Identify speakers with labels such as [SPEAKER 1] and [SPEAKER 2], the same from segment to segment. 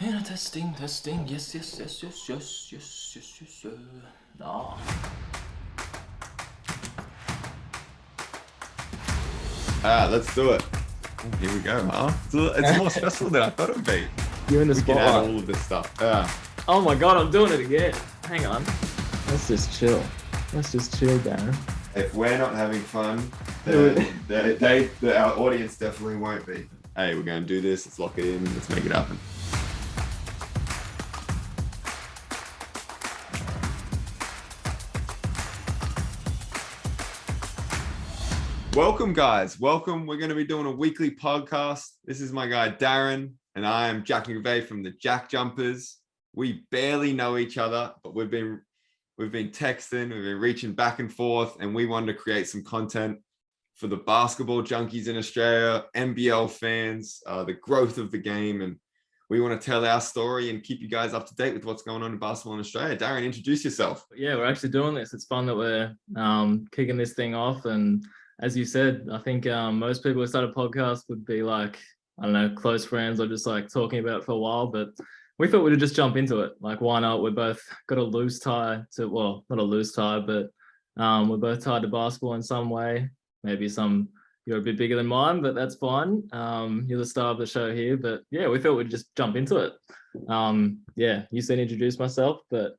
[SPEAKER 1] Yeah, testing. Yes. No.
[SPEAKER 2] Let's do it. Oh, here we go, huh? It's more stressful than I thought it would be.
[SPEAKER 3] You're in the
[SPEAKER 2] We can add
[SPEAKER 3] spotlight.
[SPEAKER 2] all of this stuff.
[SPEAKER 3] Oh my god, I'm doing it again. Hang on. Let's just chill, Darren.
[SPEAKER 2] If we're not having fun,
[SPEAKER 3] Who-
[SPEAKER 2] then our audience definitely won't be. Hey, we're going to do this. Let's lock it in. Let's make it happen. Welcome, guys. Welcome. We're going to be doing a weekly podcast. This is my guy, Darren, and I am Jack McVeigh from the JackJumpers. We barely know each other, but we've been texting, we've been reaching back and forth, and we wanted to create some content for the basketball junkies in Australia, MBL fans, the growth of the game, and we want to tell our story and keep you guys up to date with what's going on in basketball in Australia. Darren, introduce yourself.
[SPEAKER 3] Yeah, we're actually doing this. It's fun that we're kicking this thing off. And as you said, I think most people who start a podcast would be like, I don't know, close friends or just like talking about it for a while. But we thought we'd just jump into it. Like, why not? We're both got a loose tie to, well, not a loose tie, but we're both tied to basketball in some way. Maybe you're a bit bigger than mine, but that's fine. You're the star of the show here. But yeah, we thought we'd just jump into it. Yeah, you said introduce myself, but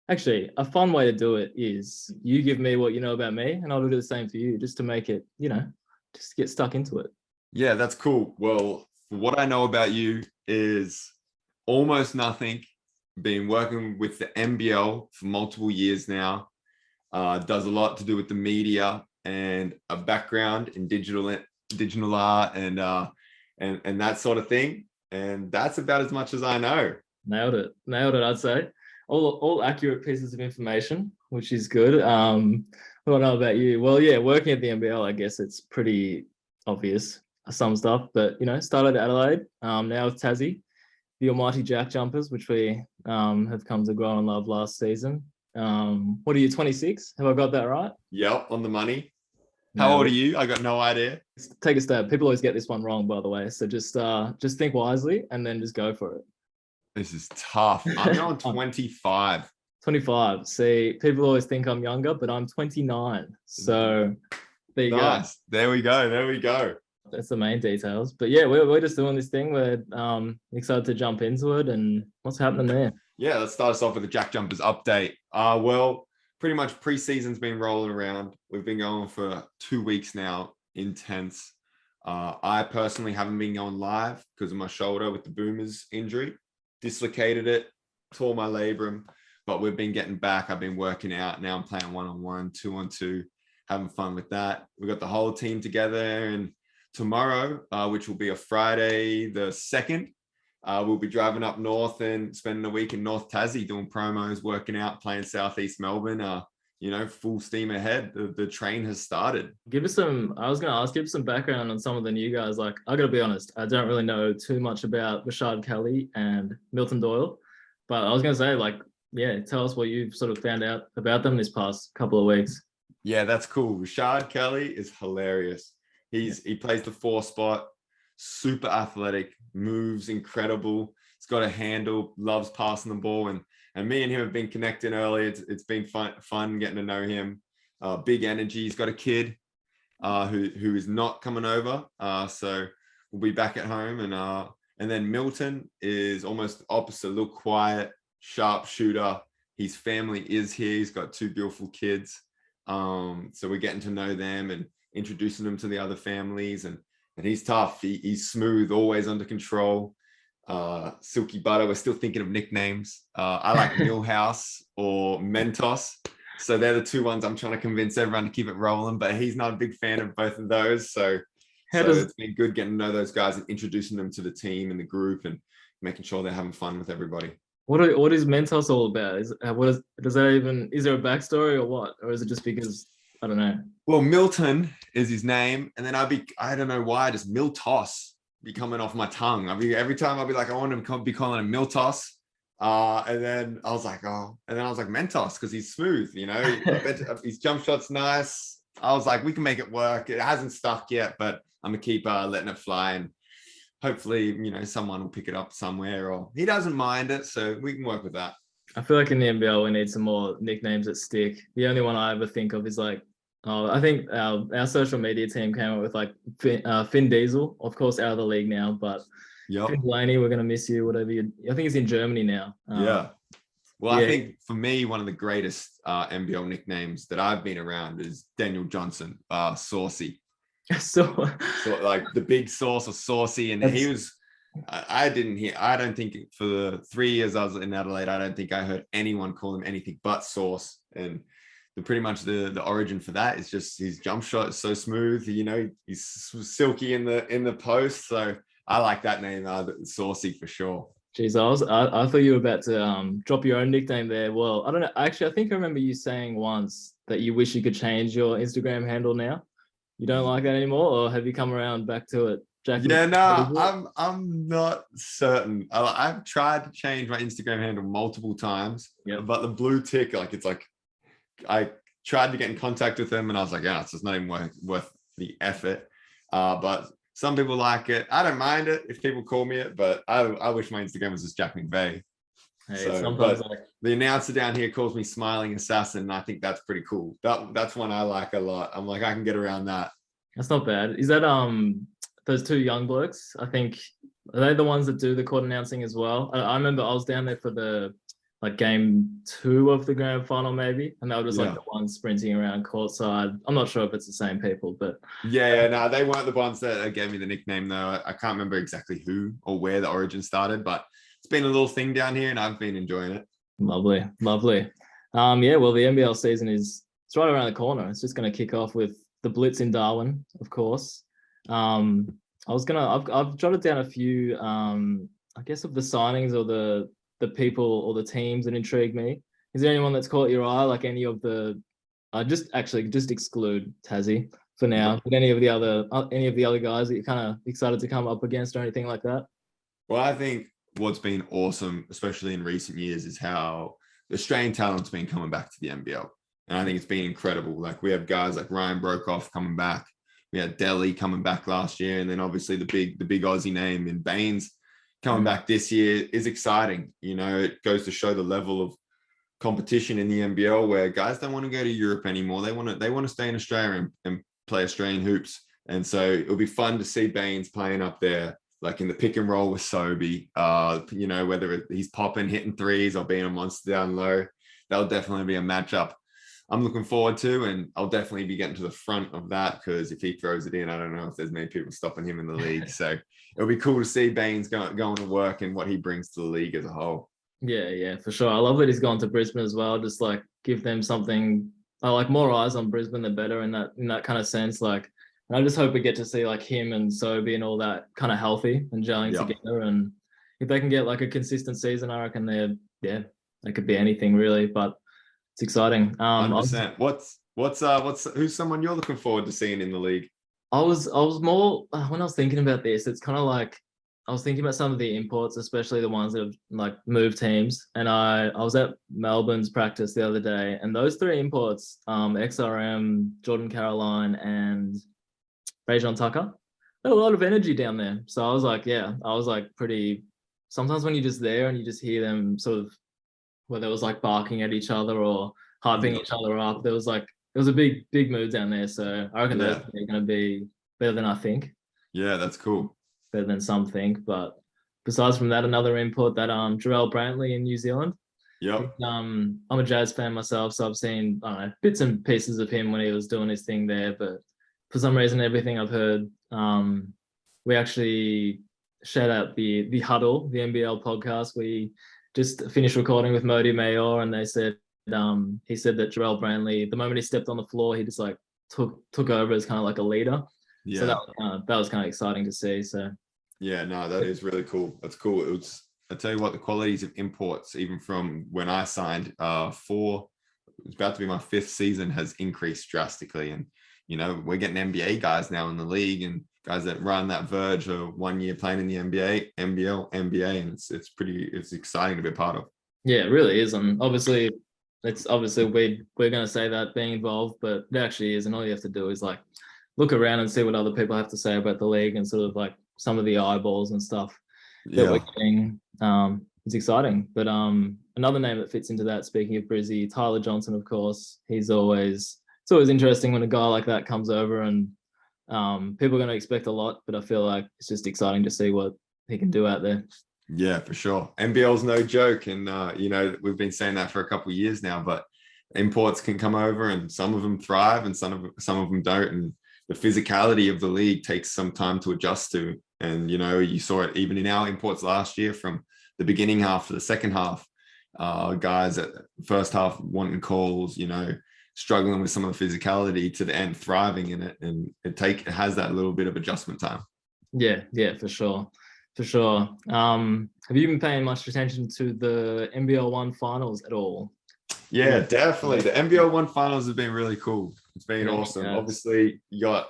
[SPEAKER 3] actually a fun way to do it is you give me what you know about me and I'll do the same for you, just to make it, just get stuck into it.
[SPEAKER 2] Yeah, that's cool. Well, what I know about you is almost nothing. Been working with the MBL for multiple years now. Does a lot to do with the media and a background in digital art and that sort of thing. And that's about as much as I know.
[SPEAKER 3] Nailed it, I'd say. All accurate pieces of information, which is good. What do I know about you? Well, yeah, working at the MBL, I guess it's pretty obvious, some stuff, but started at Adelaide, now with Tassie, the almighty JackJumpers, which we have come to grow and love last season. What are you, 26? Have I got that right?
[SPEAKER 2] Yep, on the money. How old are you? I got no idea.
[SPEAKER 3] Take a stab. People always get this one wrong, by the way. So just think wisely and then just go for it.
[SPEAKER 2] This is tough. I'm going 25.
[SPEAKER 3] 25. See, people always think I'm younger, but I'm 29. So there you go.
[SPEAKER 2] There we go.
[SPEAKER 3] That's the main details. But yeah, we're just doing this thing. We're excited to jump into it. And what's happening there?
[SPEAKER 2] Yeah, let's start us off with the JackJumpers update. Well, pretty much preseason's been rolling around. We've been going for 2 weeks now, intense. I personally haven't been going live because of my shoulder with the Boomers injury. Dislocated it, tore my labrum, but we've been getting back. I've been working out. Now I'm playing 1-on-1, 2-on-2, having fun with that. We've got the whole team together, and tomorrow, which will be a Friday the 2nd, we'll be driving up north and spending a week in North Tassie doing promos, working out, playing Southeast Melbourne. Full steam ahead. The train has started.
[SPEAKER 3] Give us some background on some of the new guys. Like, I got to be honest, I don't really know too much about Rashad Kelly and Milton Doyle, but I was going to say, tell us what you've sort of found out about them this past couple of weeks.
[SPEAKER 2] Yeah, that's cool. Rashad Kelly is hilarious. He plays the 4 spot, super athletic, moves incredible. He's got a handle, loves passing the ball, and me and him have been connecting early. It's been fun getting to know him. Big energy. He's got a kid who is not coming over. So we'll be back at home. And then Milton is almost the opposite. A little quiet, sharp shooter. His family is here. He's got 2 beautiful kids. So we're getting to know them and introducing them to the other families. And he's tough. He's smooth, always under control. Silky Butter. We're still thinking of nicknames. I like Millhouse or Mentos. So they're the 2 ones I'm trying to convince everyone to keep it rolling, but he's not a big fan of both of those. So it's been good getting to know those guys and introducing them to the team and the group and making sure they're having fun with everybody.
[SPEAKER 3] What is Mentos all about? Is there a backstory or what? Or is it just because, I don't know?
[SPEAKER 2] Well, Milton is his name. And then I don't know why, just Miltos be coming off my tongue. Every time I'll be like, I want to be calling him Miltos. And then I was like, Mentos, because he's smooth, his jump shot's nice. I was like, we can make it work. It hasn't stuck yet, but I'm gonna keep letting it fly. And hopefully, someone will pick it up somewhere, or he doesn't mind it, so we can work with that.
[SPEAKER 3] I feel like in the NBL we need some more nicknames that stick. The only one I ever think of is like, I think our social media team came up with like Finn Diesel, of course out of the league now, but Finn Blaney, we're gonna miss you. Whatever I think he's in Germany now.
[SPEAKER 2] Well, I think for me, one of the greatest MBL nicknames that I've been around is Daniel Johnson, Saucy. So like the big sauce or saucy, and he was. I don't think for the 3 years I was in Adelaide, I don't think I heard anyone call him anything but Sauce. And pretty much the origin for that is just his jump shot is so smooth. He's silky in the post. So I like that name, Saucy, for sure.
[SPEAKER 3] Jeez, I thought you were about to drop your own nickname there. Well, I don't know. Actually, I think I remember you saying once that you wish you could change your Instagram handle now. You don't like that anymore, or have you come around back to it?
[SPEAKER 2] Jack, yeah, no, I'm not certain. I've tried to change my Instagram handle multiple times, but the blue tick, I tried to get in contact with them, and I was like, it's just not even worth the effort. But some people like it. I don't mind it if people call me it, but I wish my Instagram was just Jack McVeigh.
[SPEAKER 3] Hey,
[SPEAKER 2] but the announcer down here calls me Smiling Assassin, and I think that's pretty cool. That's one I like a lot. I'm like, I can get around that.
[SPEAKER 3] That's not bad. Is that those two young blokes? I think are they the ones that do the court announcing as well? I remember I was down there for the game 2 of the grand final maybe, and they were just like the ones sprinting around courtside. I'm not sure if it's the same people, but
[SPEAKER 2] no, they weren't the ones that gave me the nickname though. I can't remember exactly who or where the origin started, but it's been a little thing down here, and I've been enjoying it.
[SPEAKER 3] Lovely. Well, the NBL season it's right around the corner. It's just going to kick off with the Blitz in Darwin, of course. I've jotted down a few, I guess, of the signings or the people or the teams that intrigue me. Is there anyone that's caught your eye? Like any of the, just exclude Tassie for now. But any of the other guys that you're kind of excited to come up against or anything like that?
[SPEAKER 2] Well, I think what's been awesome, especially in recent years, is how the Australian talent's been coming back to the NBL. And I think it's been incredible. Like we have guys like Ryan Brokoff coming back. We had Delhi coming back last year. And then obviously the big Aussie name in Baines coming back this year is exciting. It goes to show the level of competition in the NBL where guys don't want to go to Europe anymore. They want to stay in Australia and play Australian hoops. And so it'll be fun to see Baines playing up there, like in the pick and roll with Sobey, whether he's popping, hitting threes or being a monster down low. That'll definitely be a matchup I'm looking forward to, and I'll definitely be getting to the front of that because if he throws it in, I don't know if there's many people stopping him in the league. So it'll be cool to see Baines going to work and what he brings to the league as a whole.
[SPEAKER 3] Yeah, for sure. I love that he's gone to Brisbane as well. Just like give them something. I like more eyes on Brisbane, the better in that kind of sense. Like, and I just hope we get to see like him and Sobey and all that kind of healthy and gelling together. And if they can get like a consistent season, I reckon they could be anything really. But it's exciting.
[SPEAKER 2] 100%. Who's someone you're looking forward to seeing in the league?
[SPEAKER 3] I was more when I was thinking about this, it's kind of like I was thinking about some of the imports, especially the ones that have like moved teams. And I was at Melbourne's practice the other day, and those 3 imports, XRM, Jordan Caroline, and Rajon Tucker, there was a lot of energy down there. So I was like pretty. Sometimes when you're just there and you just hear them sort of, whether it was like barking at each other or hyping each other up, it was a big mood down there. So I reckon they're going to be better than I think.
[SPEAKER 2] Yeah, that's cool.
[SPEAKER 3] Better than some think. But besides from that, another import that Jarrell Brantley in New Zealand.
[SPEAKER 2] Yep.
[SPEAKER 3] I'm a Jazz fan myself, so I've seen bits and pieces of him when he was doing his thing there. But for some reason, everything I've heard, we actually shout out the Huddle, the MBL podcast. We just finished recording with Modi Mayor, and they said he said that Jarrell Brantley, the moment he stepped on the floor, he just like took over as kind of like a leader. Yeah. So that was kind of exciting to see. So
[SPEAKER 2] yeah, no, that is really cool. That's cool. I tell you what, the qualities of imports, even from when I signed it's about to be my 5th season, has increased drastically. And we're getting NBA guys now in the league, and guys that run that verge of 1 year playing in the NBA, MBL, NBA, and it's exciting to be a part of.
[SPEAKER 3] Yeah, it really is. And obviously we're going to say that being involved, but it actually is. And all you have to do is like look around and see what other people have to say about the league and sort of like some of the eyeballs and stuff that
[SPEAKER 2] Yeah.
[SPEAKER 3] we're getting. It's exciting. But another name that fits into that, speaking of Brizzy, Tyler Johnson, of course. It's always interesting when a guy like that comes over, and people are going to expect a lot, but I feel like it's just exciting to see what he can do out there.
[SPEAKER 2] Yeah, for sure. MBL's no joke. And, we've been saying that for a couple of years now, but imports can come over and some of them thrive and some of them don't. And the physicality of the league takes some time to adjust to. And, you saw it even in our imports last year, from the beginning half to the second half, guys at first half wanting calls, struggling with some of the physicality, to the end thriving in it. And it has that little bit of adjustment time.
[SPEAKER 3] Yeah, for sure. Have you been paying much attention to the MBL 1 finals at all?
[SPEAKER 2] Yeah, definitely. The MBL 1 finals have been really cool. It's been awesome.
[SPEAKER 3] Yeah.
[SPEAKER 2] Obviously, you got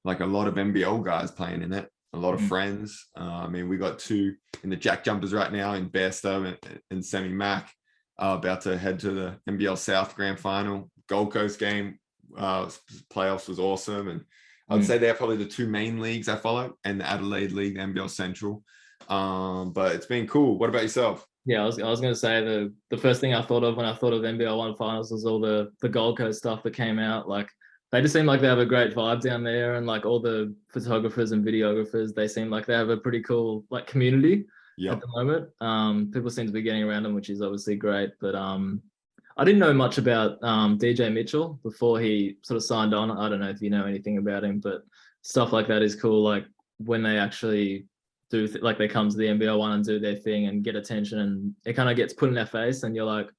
[SPEAKER 2] like a lot of MBL guys playing in it, a lot of friends. We got 2 in the JackJumpers right now, in Bairstow and Semi Mac, about to head to the MBL South Grand Final. Gold Coast game playoffs was awesome. And I'd say they're probably the 2 main leagues I follow, and the Adelaide League, the MBL Central. But it's been cool. What about yourself?
[SPEAKER 3] Yeah, I was going to say the first thing I thought of when I thought of MBL 1 finals was all the Gold Coast stuff that came out. Like, they just seem like they have a great vibe down there, and like all the photographers and videographers, they seem like they have a pretty cool like community at the moment. People seem to be getting around them, which is obviously great. But I didn't know much about DJ Mitchell before he sort of signed on. I don't know if you know anything about him, but stuff like that is cool. Like when they actually do, like they come to the MBL 1 and do their thing and get attention, and it kind of gets put in their face, and you're like,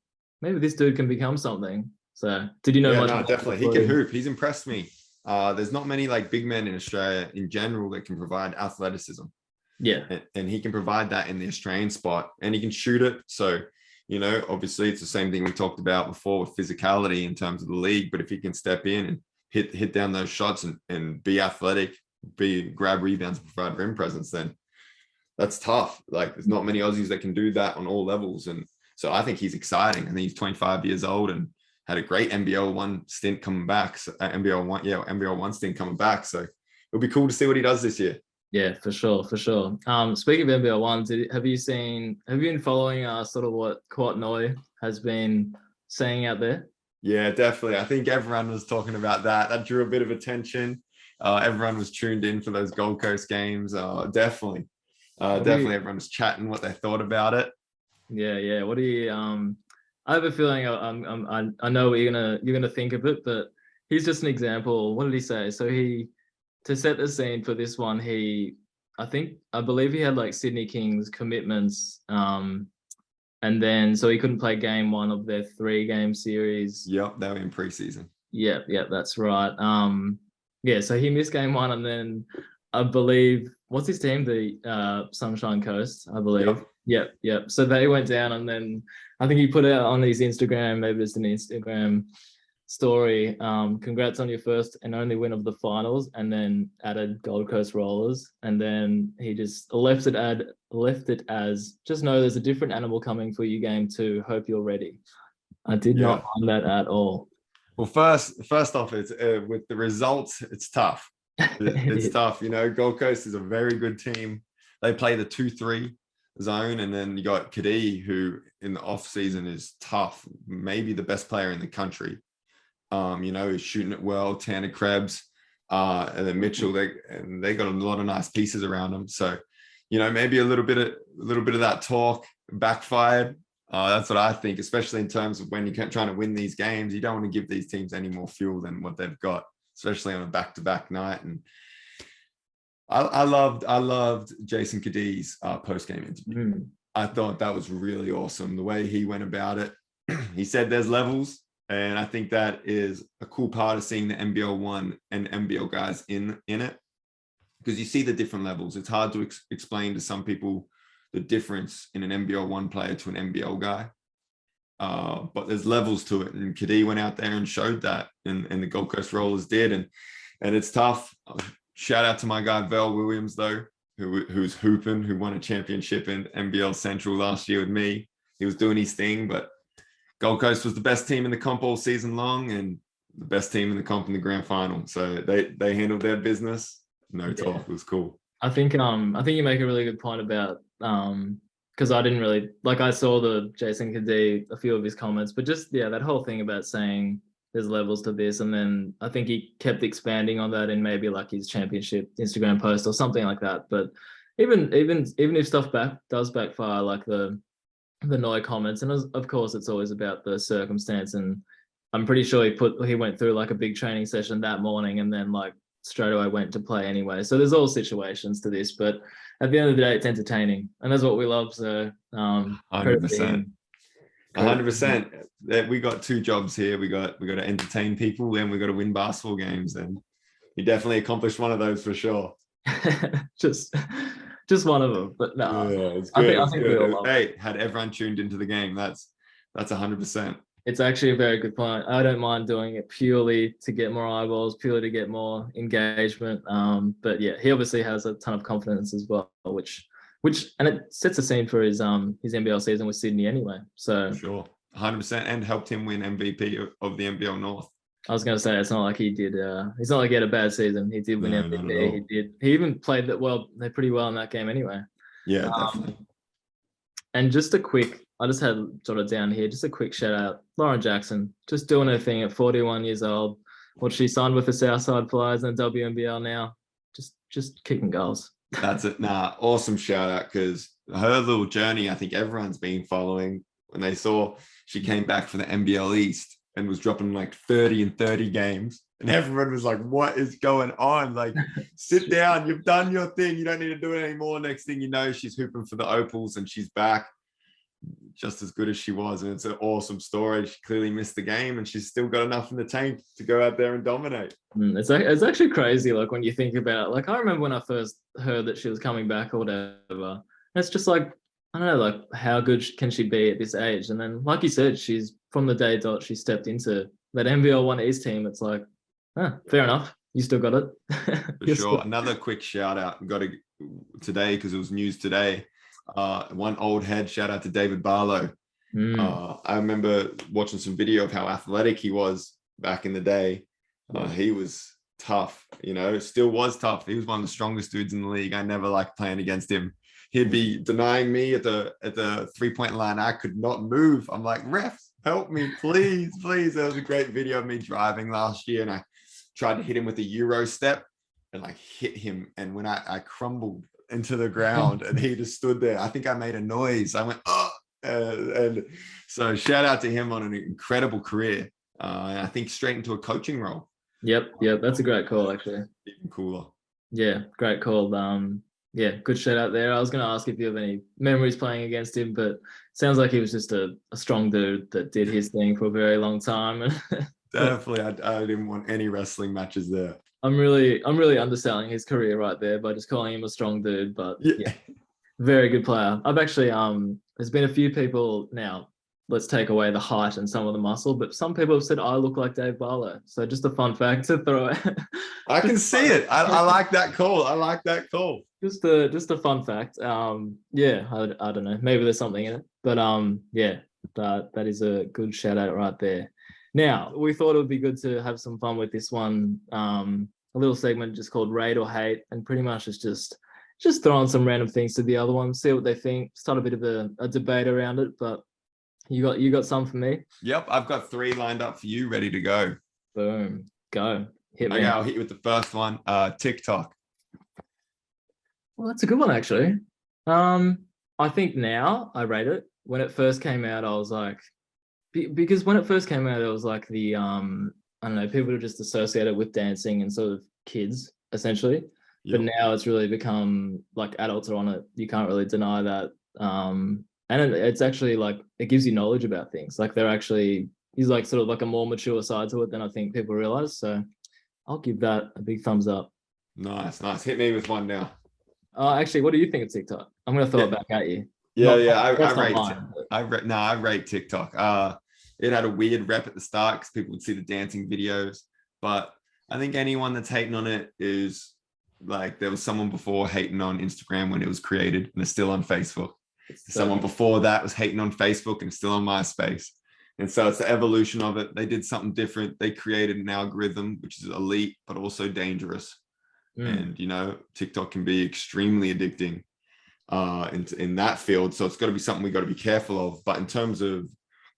[SPEAKER 3] maybe this dude can become something. So did you know much?
[SPEAKER 2] No, definitely. He can hoop. He's impressed me. There's not many like big men in Australia in general that can provide athleticism.
[SPEAKER 3] Yeah.
[SPEAKER 2] And he can provide that in the Australian spot, and he can shoot it. So, obviously it's the same thing we talked about before with physicality in terms of the league. But if he can step in and hit down those shots and be athletic, grab rebounds, provide rim presence, then that's tough. Like, there's not many Aussies that can do that on all levels. And so I think he's exciting. I think he's 25 years old and had a great MBL 1 stint coming back. So, MBL 1 stint coming back. So it'll be cool to see what he does this year.
[SPEAKER 3] Yeah, for sure. Speaking of MBL 1, have you been following sort of what Kwat Noi has been saying out there?
[SPEAKER 2] Yeah, definitely. I think everyone was talking about that. That drew a bit of attention. Everyone was tuned in for those Gold Coast games. Definitely. Everyone was chatting what they thought about it.
[SPEAKER 3] Yeah. What do you? I have a feeling I know what you're gonna think of it, but he's just an example. What did he say? So to set the scene for this one, I believe he had like Sydney Kings commitments, and then so he couldn't play game 1 of their 3-game series.
[SPEAKER 2] Yep, they were in preseason.
[SPEAKER 3] Yeah, that's right. So he missed game 1, and then I believe, what's his team? The Sunshine Coast, I believe. Yep. So they went down, and then I think he put out on his Instagram, maybe it's an Instagram story, congrats on your first and only win of the finals, and then added Gold Coast Rollers, and then he just left it as, just know there's a different animal coming for you game 2, hope you're ready. I did not find that at all.
[SPEAKER 2] Well, first off, it's with the results, it's tough. It's tough. Gold Coast is a very good team. They play the 2-3 zone, and then you got Kadee, who in the off season is tough, maybe the best player in the country. He's shooting it well. Tanner Krebs, and then Mitchell. They got a lot of nice pieces around them. So, maybe a little bit of that talk backfired. That's what I think, especially in terms of when you're trying to win these games. You don't want to give these teams any more fuel than what they've got, especially on a back-to-back night. And I loved Jason Kadee's post-game interview. I thought that was really awesome, the way he went about it. He said there's levels, and I think that is a cool part of seeing the MBL 1 and MBL guys in it, because you see the different levels. It's hard to explain to some people the difference in an MBL 1 player to an MBL guy. But there's levels to it, and Kadee went out there and showed that, and the Gold Coast Rollers did, and it's tough. Shout out to my guy Val Williams though, who's hooping, who won a championship in MBL Central last year with me. He was doing his thing, but Gold Coast was the best team in the comp all season long, and the best team in the comp in the grand final. So they handled their business. No talk. It was cool.
[SPEAKER 3] I think you make a really good point about because I didn't really like I saw the Jason Kadee, a few of his comments, but just that whole thing about saying there's levels to this, and then I think he kept expanding on that in maybe like his championship Instagram post or something like that. But even if stuff does backfire, like the Noi comments, and of course it's always about the circumstance, and I'm pretty sure he went through like a big training session that morning and then like straight away went to play anyway. So there's all situations to this, but at the end of the day, it's entertaining, and that's what we love. So
[SPEAKER 2] 100%. 100%. We got two jobs here. We got to entertain people, and we got to win basketball games, and he definitely accomplished one of those for sure.
[SPEAKER 3] just one of them, but no,
[SPEAKER 2] yeah, it's good.
[SPEAKER 3] I think we all love it.
[SPEAKER 2] Hey, had everyone tuned into the game, that's 100%.
[SPEAKER 3] It's actually a very good point. I don't mind doing it purely to get more eyeballs, purely to get more engagement. But yeah, he obviously has a ton of confidence as well, which and it sets the scene for his NBL season with Sydney anyway. So
[SPEAKER 2] for sure, 100%, and helped him win MVP of the NBL North.
[SPEAKER 3] I was going to say, it's not like he did. It's not like he had a bad season. He did win MVP. He even played that well. They're pretty well in that game anyway.
[SPEAKER 2] Yeah, definitely.
[SPEAKER 3] And just I just had jotted down here, just a quick shout out, Lauren Jackson, just doing her thing at 41 years old. What she signed with the Southside Flyers and WNBL now, just kicking goals.
[SPEAKER 2] That's it. Nah, awesome shout out, because her little journey, I think everyone's been following when they saw she came back for the NBL East and was dropping like 30 and 30 games. And everyone was like, what is going on? Like, sit down. You've done your thing. You don't need to do it anymore. Next thing you know, she's hooping for the Opals and she's back just as good as she was. And it's an awesome story. She clearly missed the game and she's still got enough in the tank to go out there and dominate.
[SPEAKER 3] It's actually crazy. Like when you think about it, like I remember when I first heard that she was coming back or whatever, it's just like, I don't know, like how good can she be at this age? And then, like you said, she's from the day dot she stepped into that NBL 1 East team. It's like, fair enough. You still got it.
[SPEAKER 2] For sure. Another quick shout out. Got to today because it was news today. One old head, shout out to David Barlow. I remember watching some video of how athletic he was back in the day. He was tough, still was tough. He was one of the strongest dudes in the league. I never liked playing against him. He'd be denying me at the 3-point line. I could not move. I'm like, refs, help me, please. There was a great video of me driving last year and I tried to hit him with a Euro step and like hit him. And when I crumbled into the ground and he just stood there, I think I made a noise. I went, oh, and so shout out to him on an incredible career. And I think straight into a coaching role.
[SPEAKER 3] Yep. That's a great call, actually.
[SPEAKER 2] Even cooler.
[SPEAKER 3] Yeah, great call. Yeah, good shout out there. I was going to ask if you have any memories playing against him, but it sounds like he was just a strong dude that did his thing for a very long time.
[SPEAKER 2] Definitely, I didn't want any wrestling matches there.
[SPEAKER 3] I'm really underselling his career right there by just calling him a strong dude, but yeah, very good player. I've actually there's been a few people now. Let's take away the height and some of the muscle, but some people have said I look like Dave Barlow. So just a fun fact to throw out.
[SPEAKER 2] I can see it. I like that call. Just
[SPEAKER 3] a fun fact. Yeah, I don't know. Maybe there's something in it, but yeah, that is a good shout out right there. Now we thought it would be good to have some fun with this one. A little segment just called Rate or Hate, and pretty much it's just throwing some random things to the other one, see what they think. Start a bit of a debate around it, but. You got some for me?
[SPEAKER 2] Yep, I've got 3 lined up for you, ready to go.
[SPEAKER 3] Boom, go. Hit me.
[SPEAKER 2] Okay, I'll hit you with the first one. TikTok.
[SPEAKER 3] Well, that's a good one, actually. I think now I rate it. When it first came out, I was like, because when it first came out, it was like the I don't know, people are just associated with dancing and sort of kids essentially. Yep. But now it's really become like adults are on it. You can't really deny that. And it's actually like, it gives you knowledge about things. Like he's like sort of like a more mature side to it than I think people realize. So I'll give that a big thumbs up.
[SPEAKER 2] Nice. Hit me with one now.
[SPEAKER 3] Actually, what do you think of TikTok? I'm going to throw it back at you.
[SPEAKER 2] I rate TikTok. It had a weird rep at the start because people would see the dancing videos. But I think anyone that's hating on it is like, there was someone before hating on Instagram when it was created and it's still on Facebook. Someone before that was hating on Facebook and still on MySpace. And so it's the evolution of it. They did something different. They created an algorithm, which is elite, but also dangerous. And, you know, TikTok can be extremely addicting in that field. So it's got to be something we got to be careful of. But in terms of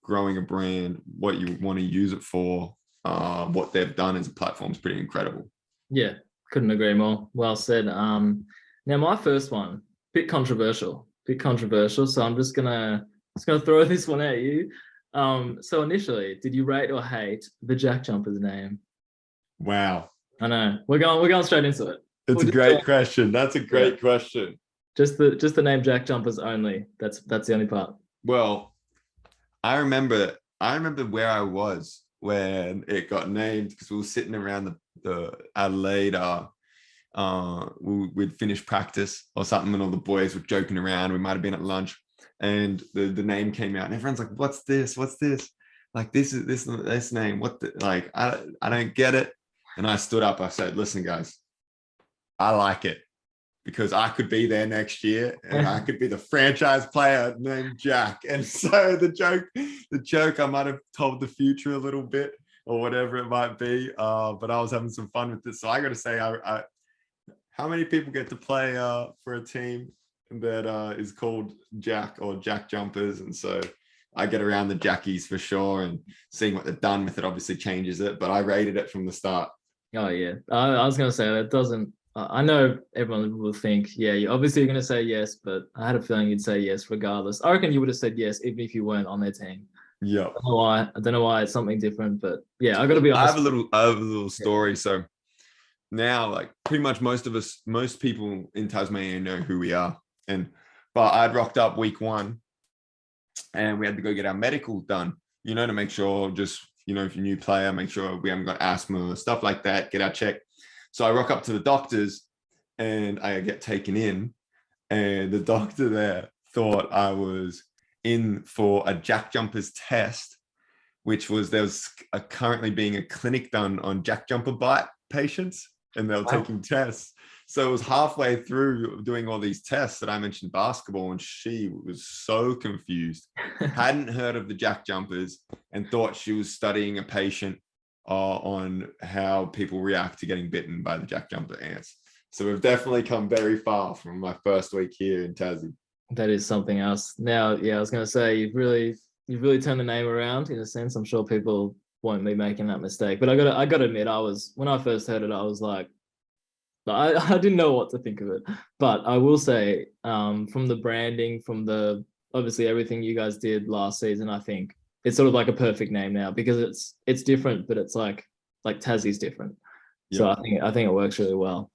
[SPEAKER 2] growing a brand, what you want to use it for, what they've done as a platform is pretty incredible.
[SPEAKER 3] Yeah, couldn't agree more. Well said. Now my first one, bit controversial. So I'm just gonna throw this one at you. So initially, did you rate or hate the JackJumpers name?
[SPEAKER 2] Wow.
[SPEAKER 3] I know. We're going straight into it.
[SPEAKER 2] It's a great question. That's a great question.
[SPEAKER 3] Just the name JackJumpers only. That's the only part.
[SPEAKER 2] Well, I remember where I was when it got named, because we were sitting around the Adelaide. We'd finished practice or something, and all the boys were joking around. We might have been at lunch, and the name came out, and everyone's like, "What's this? What's this? Like, this is this name? What the, like? I don't get it." And I stood up. I said, "Listen, guys, I like it because I could be there next year, and I could be the franchise player named Jack." And so the joke, I might have told the future a little bit or whatever it might be, but I was having some fun with this. So I got to say, how many people get to play for a team that is called Jack or JackJumpers? And so I get around the Jackies for sure, and seeing what they've done with it obviously changes it, but I rated it from the start.
[SPEAKER 3] Oh yeah, I was gonna say that doesn't. I know everyone will think, yeah, you're obviously going to say yes, but I had a feeling you'd say yes regardless. I reckon you would have said yes even if you weren't on their team.
[SPEAKER 2] Yeah.
[SPEAKER 3] I don't know why it's something different, but yeah, I got to be honest.
[SPEAKER 2] I have a little story. So now, like, pretty much most people in Tasmania know who we are. But I'd rocked up week 1, and we had to go get our medical done, you know, to make sure, just, you know, if you're a new player, make sure we haven't got asthma or stuff like that, get our check. So I rock up to the doctors, and I get taken in, and the doctor there thought I was in for a JackJumpers test, which was, there was currently being a clinic done on JackJumper bite patients, and they were taking tests. So it was halfway through doing all these tests that I mentioned basketball, and she was so confused, hadn't heard of the JackJumpers, and thought she was studying a patient on how people react to getting bitten by the JackJumper ants. So we've definitely come very far from my first week here in Tassie.
[SPEAKER 3] That is something else. Now, yeah, I was going to say, you've really turned the name around in a sense. I'm sure people won't be making that mistake, but I got to admit, when I first heard it, I was like, I didn't know what to think of it. But I will say, from the branding, from the obviously everything you guys did last season, I think it's sort of like a perfect name now, because it's different, but it's like Tassie's different. Yep. So I think it works really well.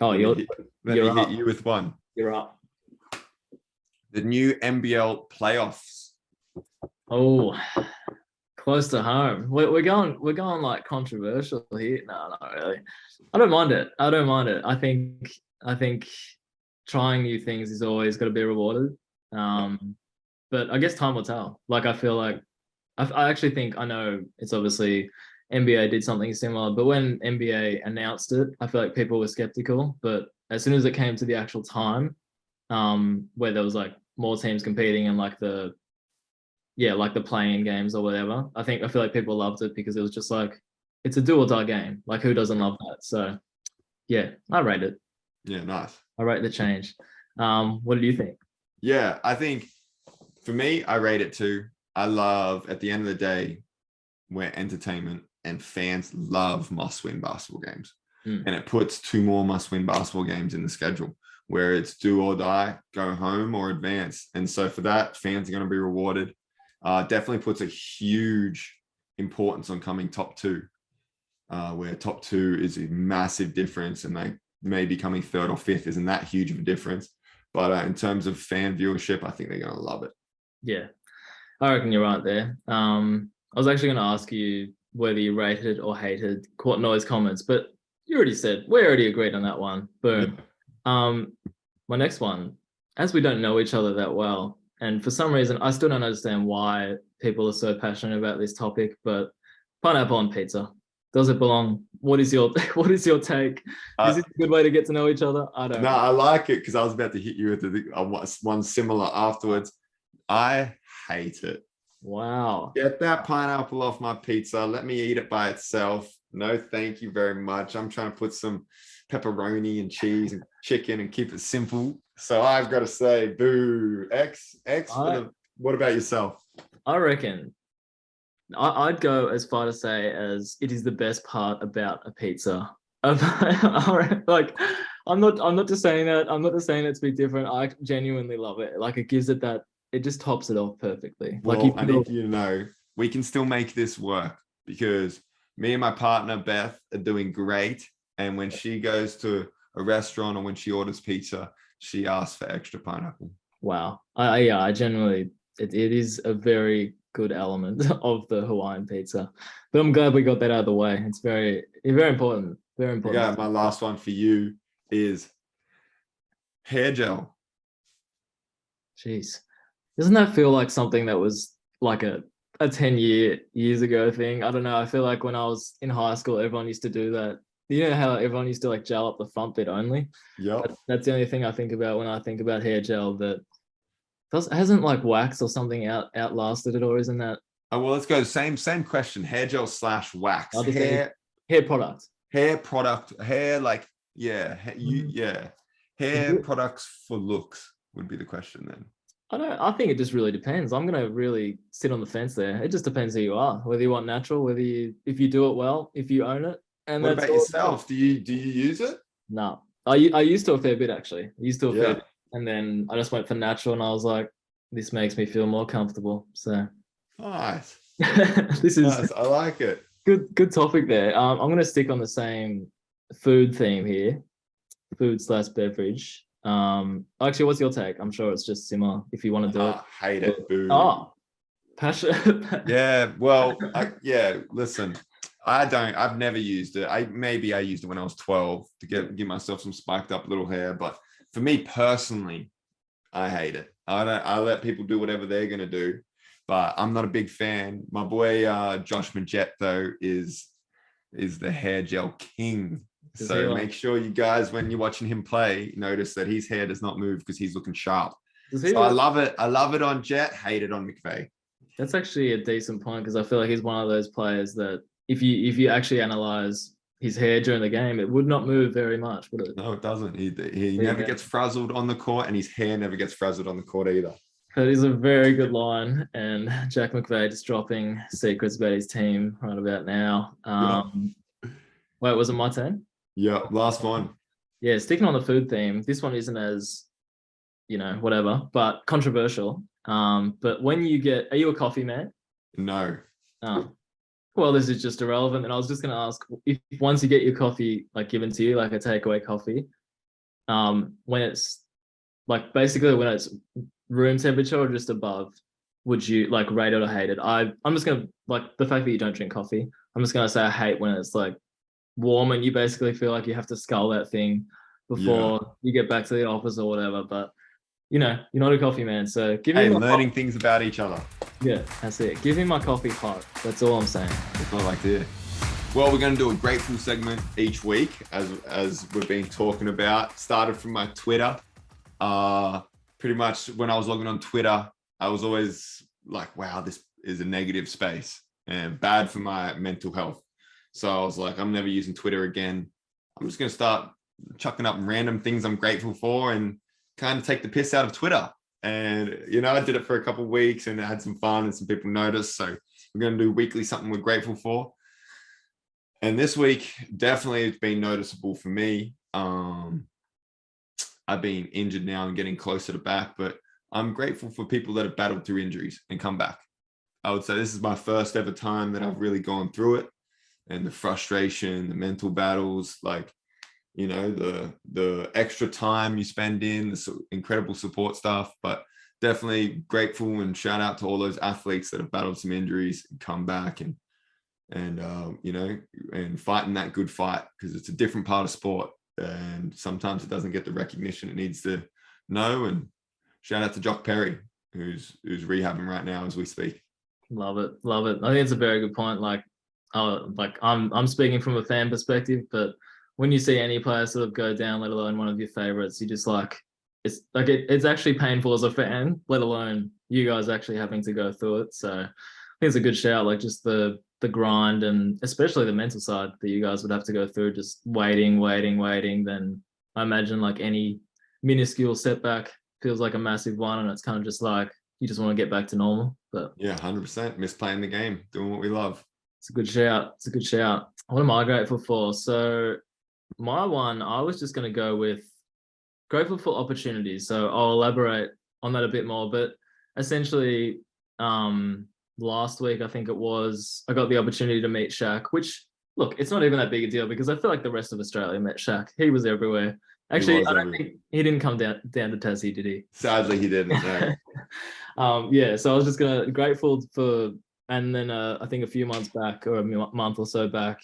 [SPEAKER 3] Oh,
[SPEAKER 2] let me hit you with one.
[SPEAKER 3] You're up.
[SPEAKER 2] The new MBL Playoffs.
[SPEAKER 3] Oh, close to home. We're going like controversial here. No, not really. I don't mind it. I think trying new things is always got to be rewarded. But I guess time will tell. Like, I feel like I actually think, I know it's obviously NBA did something similar, but when NBA announced it, I feel like people were skeptical. But as soon as it came to the actual time, where there was like more teams competing and like the play-in games or whatever, I feel like people loved it, because it was just like, it's a do or die game. Like, who doesn't love that? So yeah, I rate it.
[SPEAKER 2] Yeah, nice.
[SPEAKER 3] I rate the change. What do you think?
[SPEAKER 2] Yeah, I think for me, I rate it too. I love, at the end of the day, we're entertainment, and fans love must-win basketball games. And it puts 2 more must-win basketball games in the schedule, where it's do or die, go home or advance. And so for that, fans are going to be rewarded. Definitely puts a huge importance on coming top 2, where top 2 is a massive difference, and they maybe coming 3rd or 5th isn't that huge of a difference. But in terms of fan viewership, I think they're going to love it.
[SPEAKER 3] Yeah, I reckon you're right there. I was actually going to ask you whether you rated or hated Court Noise comments, but you already said, we already agreed on that one. Boom. Yeah. My next one, as we don't know each other that well, and for some reason, I still don't understand why people are so passionate about this topic, but pineapple on pizza, does it belong? What is your take? Is this a good way to get to know each other? I don't know.
[SPEAKER 2] I like it, because I was about to hit you with one similar afterwards. I hate it.
[SPEAKER 3] Wow.
[SPEAKER 2] Get that pineapple off my pizza. Let me eat it by itself. No, thank you very much. I'm trying to put some pepperoni and cheese and chicken and keep it simple. So I've got to say, boo. X for the. What about yourself?
[SPEAKER 3] I reckon I'd go as far to say as it is the best part about a pizza. Like, I'm not just saying that. I'm not just saying it to be different. I genuinely love it. Like, it gives it that. It just tops it off perfectly.
[SPEAKER 2] Well,
[SPEAKER 3] like,
[SPEAKER 2] I need you to know we can still make this work because me and my partner Beth are doing great. And when she goes to a restaurant or when she orders pizza, she asks for extra pineapple.
[SPEAKER 3] Wow. I genuinely, it is a very good element of the Hawaiian pizza. But I'm glad we got that out of the way. It's very important. Very important.
[SPEAKER 2] Yeah, my last one for you is hair gel.
[SPEAKER 3] Jeez. Doesn't that feel like something that was like a 10 years ago thing? I don't know. I feel like when I was in high school, everyone used to do that. You know how everyone used to like gel up the front bit only?
[SPEAKER 2] Yep.
[SPEAKER 3] That's the only thing I think about when I think about hair gel, that hasn't like wax or something outlasted it, or isn't that?
[SPEAKER 2] Oh, well, let's go. Same question. Hair gel / wax. Hair
[SPEAKER 3] product.
[SPEAKER 2] Hair product. Hair like Hair products for looks would be the question then.
[SPEAKER 3] I think it just really depends. I'm gonna really sit on the fence there. It just depends who you are, whether you want natural, if you do it well, if you own it. And
[SPEAKER 2] what about yourself? Do you use it?
[SPEAKER 3] No, I used to a fair bit actually. I used to a fair bit, and then I just went for natural, and I was like, this makes me feel more comfortable. So
[SPEAKER 2] nice.
[SPEAKER 3] This is
[SPEAKER 2] nice. I like it.
[SPEAKER 3] Good topic there. I'm gonna stick on the same food theme here, food / beverage. Actually, what's your take? I'm sure it's just similar if you want to do it.
[SPEAKER 2] Hate it. Boo.
[SPEAKER 3] Oh, passion.
[SPEAKER 2] Yeah. Well, listen, I've never used it. I used it when I was 12 to give myself some spiked up little hair. But for me personally, I hate it. I let people do whatever they're going to do, but I'm not a big fan. My boy, Josh Majette, though, is the hair gel king. So make sure you guys, when you're watching him play, notice that his hair does not move because he's looking sharp. I love it. I love it on Jet, hate it on McVeigh.
[SPEAKER 3] That's actually a decent point, because I feel like he's one of those players that if you actually analyze his hair during the game, it would not move very much, would it?
[SPEAKER 2] No, it doesn't. He never gets frazzled on the court, and his hair never gets frazzled on the court either.
[SPEAKER 3] That is a very good line. And Jack McVeigh just dropping secrets about his team right about now. Wait, was it my turn?
[SPEAKER 2] Yeah, last one.
[SPEAKER 3] Yeah, sticking on the food theme. This one isn't as, whatever, but controversial. But when are you a coffee man?
[SPEAKER 2] No.
[SPEAKER 3] Oh, well, this is just irrelevant. And I was just going to ask, if once you get your coffee like given to you, like a takeaway coffee, when it's like basically when it's room temperature or just above, would you like rate it or hate it? I'm just going to, like, the fact that you don't drink coffee, I'm just going to say I hate when it's like warm and you basically feel like you have to scull that thing before you get back to the office or whatever. But you're not a coffee man, so give me
[SPEAKER 2] learning things about each other.
[SPEAKER 3] Yeah, that's it. Give me my coffee hot. That's all I'm saying.
[SPEAKER 2] That's what I like to hear. Well, we're going to do a grateful segment each week, as we've been talking about. Started from my Twitter. Pretty much when I was logging on Twitter, I was always like, wow, this is a negative space and bad for my mental health. So I was like, I'm never using Twitter again. I'm just going to start chucking up random things I'm grateful for and kind of take the piss out of Twitter. And, I did it for a couple of weeks and I had some fun and some people noticed. So we're going to do weekly something we're grateful for. And this week, definitely it's been noticeable for me. I've been injured now and getting closer to back, but I'm grateful for people that have battled through injuries and come back. I would say this is my first ever time that I've really gone through it. And the frustration, the mental battles, like, the extra time you spend in, the incredible support stuff, but definitely grateful and shout out to all those athletes that have battled some injuries and come back and fighting that good fight, because it's a different part of sport and sometimes it doesn't get the recognition it needs to know. And shout out to Jock Perry, who's rehabbing right now as we speak.
[SPEAKER 3] Love it. I think it's a very good point. I'm speaking from a fan perspective, but when you see any player sort of go down, let alone one of your favorites, you just it's actually painful as a fan, let alone you guys actually having to go through it. So I think it's a good shout, like just the the grind and especially the mental side that you guys would have to go through, just waiting, then I imagine like any minuscule setback feels like a massive one, and it's kind of just like you just want to get back to normal. But
[SPEAKER 2] yeah, 100%. Miss playing the game, doing what we love.
[SPEAKER 3] it's a good shout. It's a good shout. What am I grateful for? So my one, I was just going to go with grateful for opportunities. So I'll elaborate on that a bit more. But essentially, last week, I think it was, I got the opportunity to meet Shaq, which, look, it's not even that big a deal because I feel like the rest of Australia met Shaq. He was everywhere. Actually, I don't think he didn't come down to Tassie, did he?
[SPEAKER 2] Sadly, he didn't. No.
[SPEAKER 3] Yeah, so I was just grateful for, and then I think a few months back or a month or so back,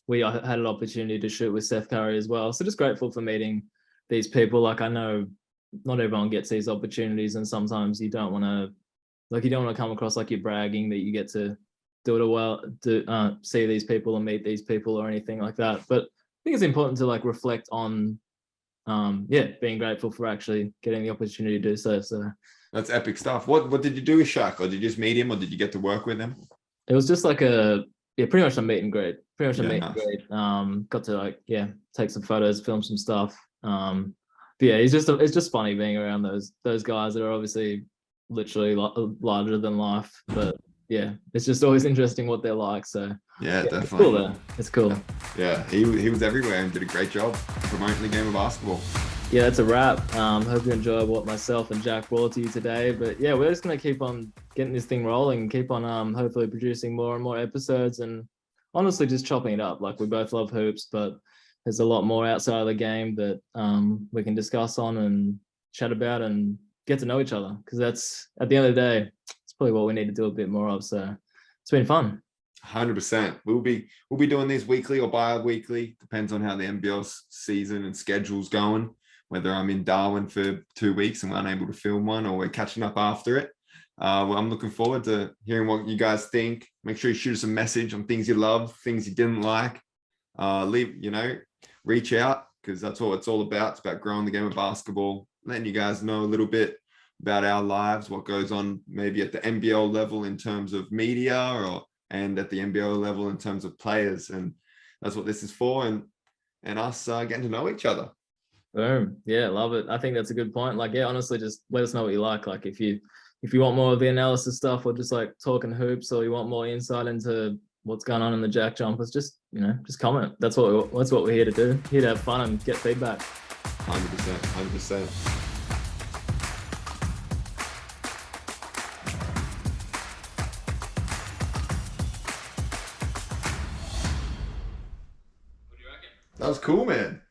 [SPEAKER 3] we had an opportunity to shoot with Seth Curry as well. So just grateful for meeting these people. Like I know not everyone gets these opportunities, and sometimes you don't want to come across like you're bragging that you get to see these people and meet these people or anything like that. But I think it's important to like reflect on, being grateful for actually getting the opportunity to do so. So
[SPEAKER 2] that's epic stuff. What did you do with Shaq, or did you just meet him, or did you get to work with him?
[SPEAKER 3] It was just like pretty much a meet and greet. Got to take some photos, film some stuff. But yeah, it's just funny being around those guys that are obviously literally larger than life. But yeah, it's just always interesting what they're like. So
[SPEAKER 2] yeah, definitely.
[SPEAKER 3] It's cool though. It's cool.
[SPEAKER 2] Yeah, he was everywhere and did a great job promoting the game of basketball.
[SPEAKER 3] Yeah, that's a wrap. Hope you enjoy what myself and Jack brought to you today. But yeah, we're just gonna keep on getting this thing rolling and keep on hopefully producing more and more episodes, and honestly just chopping it up. Like we both love hoops, but there's a lot more outside of the game that we can discuss on and chat about and get to know each other, because that's, at the end of the day, it's probably what we need to do a bit more of. So it's been fun.
[SPEAKER 2] 100%. We'll be doing these weekly or bi-weekly, depends on how the NBL season and schedule's going, whether I'm in Darwin for 2 weeks and we're unable to film one, or we're catching up after it. Well, I'm looking forward to hearing what you guys think. Make sure you shoot us a message on things you love, things you didn't like. Reach out, because that's all it's all about. It's about growing the game of basketball, letting you guys know a little bit about our lives, what goes on maybe at the NBL level in terms of media, and at the NBL level in terms of players. And that's what this is for, and us getting to know each other.
[SPEAKER 3] Boom. Yeah, love it. I think that's a good point. Like, yeah, honestly, just let us know what you like. Like if you want more of the analysis stuff, or just like talking hoops, or you want more insight into what's going on in the JackJumpers, just comment. That's what we're here to do. Here to have fun and get feedback.
[SPEAKER 2] 100%. That was cool, man.